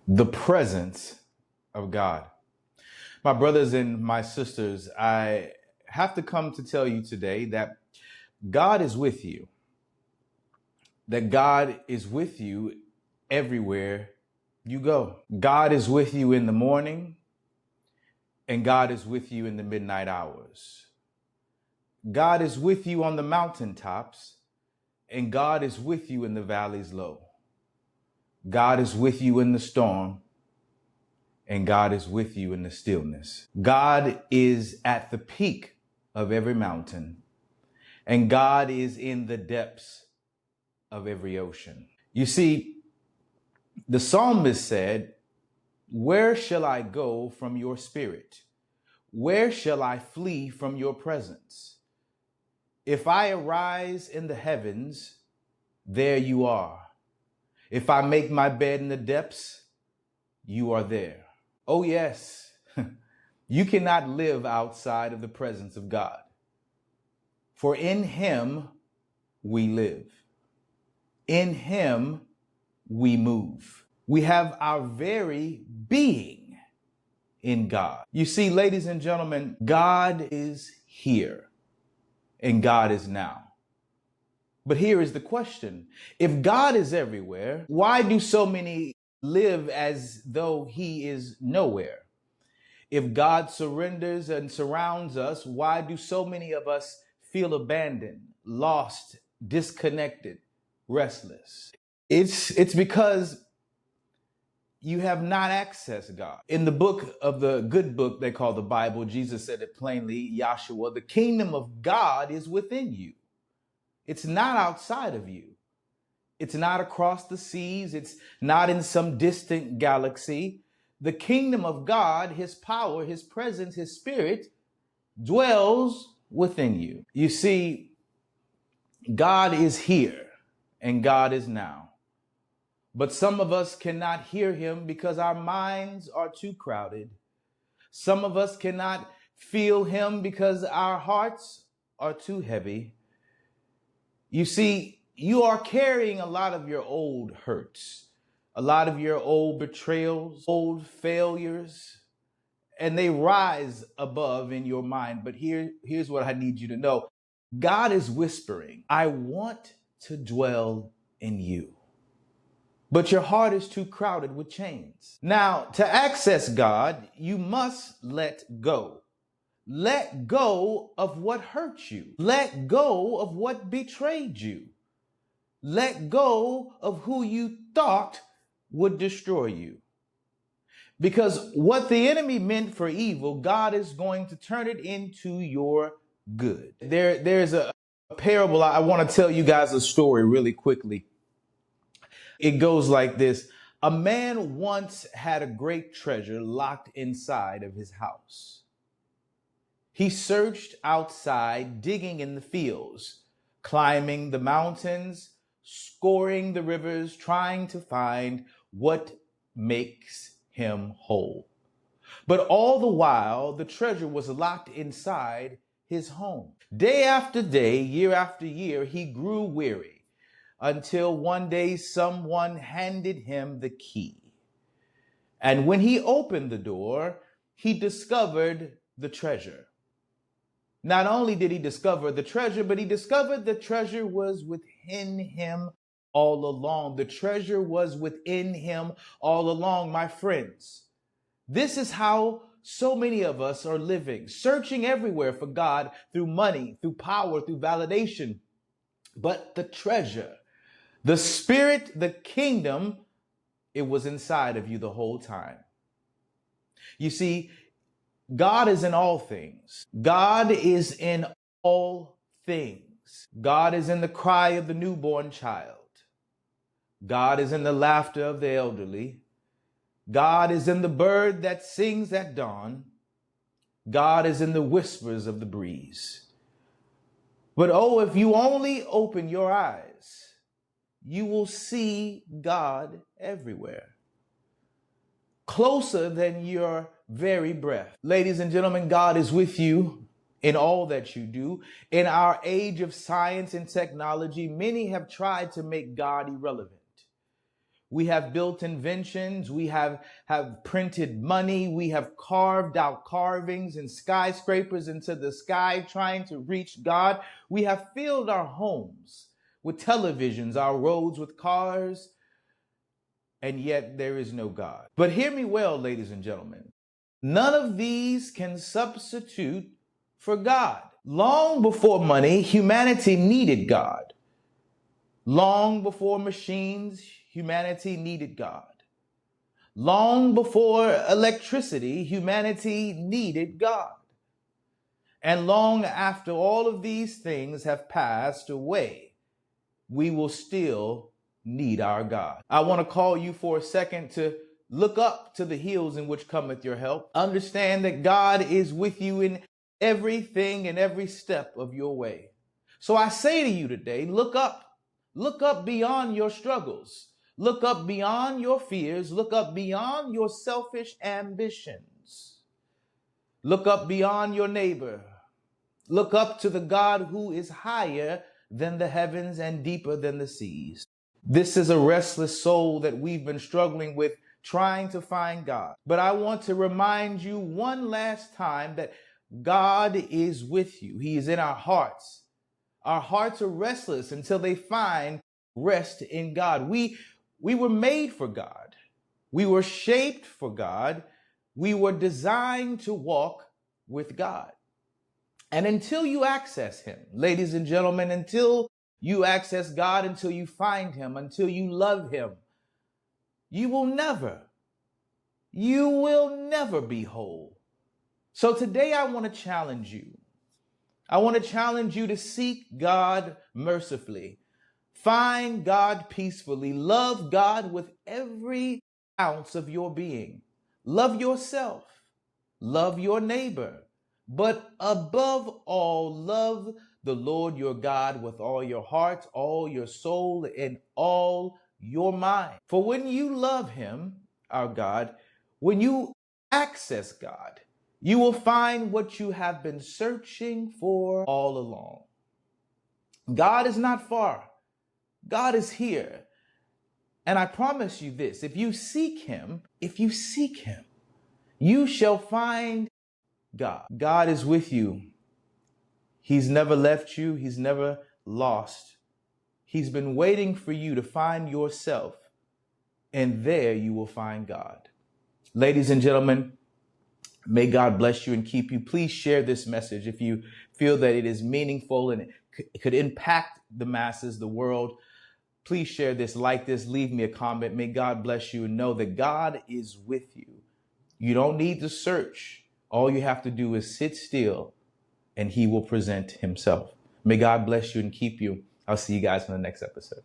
The presence of God. My brothers and my sisters, I have to come to tell you today that God is with you, that God is with you everywhere you go. God is with you in the morning, and God is with you in the midnight hours. God is with you on the mountaintops, and God is with you in the valleys low. God is with you in the storm, and God is with you in the stillness. God is at the peak of every mountain, and God is in the depths of every ocean. You see, the psalmist said, "Where shall I go from your spirit? Where shall I flee from your presence? If I arise in the heavens, there you are. If I make my bed in the depths, you are there." Oh, yes. You cannot live outside of the presence of God. For in him we live. In him we move. We have our very being in God. You see, ladies and gentlemen, God is here and God is now. But here is the question. If God is everywhere, why do so many live as though he is nowhere? If God surrenders and surrounds us, why do so many of us feel abandoned, lost, disconnected, restless? It's because you have not accessed God. In the book of the good book they call the Bible, Jesus said it plainly, Yahshua, the kingdom of God is within you. It's not outside of you. It's not across the seas. It's not in some distant galaxy. The kingdom of God, his power, his presence, his spirit dwells within you. You see, God is here and God is now. But some of us cannot hear him because our minds are too crowded. Some of us cannot feel him because our hearts are too heavy. You see, you are carrying a lot of your old hurts, a lot of your old betrayals, old failures, and they rise above in your mind. But here's what I need you to know. God is whispering, I want to dwell in you. But your heart is too crowded with chains. Now, to access God, you must let go. Let go of what hurt you. Let go of what betrayed you. Let go of who you thought would destroy you. Because what the enemy meant for evil, God is going to turn it into your good. There's a parable. I want to tell you guys a story really quickly. It goes like this. A man once had a great treasure locked inside of his house. He searched outside, digging in the fields, climbing the mountains, scoring the rivers, trying to find what makes him whole. But all the while, the treasure was locked inside his home. Day after day, year after year, he grew weary until one day someone handed him the key. And when he opened the door, he discovered the treasure. Not only did he discover the treasure, but he discovered the treasure was within him all along. The treasure was within him all along, my friends. This is how so many of us are living, searching everywhere for God through money, through power, through validation. But the treasure, the spirit, the kingdom, it was inside of you the whole time. You see, God is in all things. God is in all things. God is in the cry of the newborn child. God is in the laughter of the elderly. God is in the bird that sings at dawn. God is in the whispers of the breeze. But oh, if you only open your eyes, you will see God everywhere, closer than your very breath. Ladies and gentlemen, God is with you in all that you do. In our age of science and technology, many have tried to make God irrelevant. We have built inventions. We have printed money. We have carved out carvings and skyscrapers into the sky trying to reach God. We have filled our homes with televisions, our roads with cars, and yet there is no God. But hear me well, ladies and gentlemen. None of these can substitute for God. Long before money, humanity needed God. Long before machines, humanity needed God. Long before electricity, humanity needed God. And long after all of these things have passed away, we will still need our God. I want to call you for a second to look up to the hills in which cometh your help. Understand that God is with you in everything and every step of your way. So I say to you today, look up. Look up beyond your struggles. Look up beyond your fears. Look up beyond your selfish ambitions. Look up beyond your neighbor. Look up to the God who is higher than the heavens and deeper than the seas. This is a restless soul that we've been struggling with, trying to find God. But I want to remind you one last time that God is with you. He is in our hearts. Our hearts are restless until they find rest in God. We were made for God. We were shaped for God. We were designed to walk with God. And until you access him, ladies and gentlemen, until you access God, until you find him, until you love him, you will never be whole. So today I want to challenge you. I want to challenge you to seek God mercifully. Find God peacefully. Love God with every ounce of your being. Love yourself. Love your neighbor. But above all, love the Lord your God with all your heart, all your soul, and all your mind. For when you love him, our God, when you access God, you will find what you have been searching for all along. God is not far. God is here. And I promise you this, if you seek him, you shall find God. God is with you. He's never left you. He's never lost. He's been waiting for you to find yourself, and there you will find God. Ladies and gentlemen, may God bless you and keep you. Please share this message if you feel that it is meaningful and it could impact the masses, the world. Please share this, like this, leave me a comment. May God bless you and know that God is with you. You don't need to search. All you have to do is sit still and he will present himself. May God bless you and keep you. I'll see you guys in the next episode.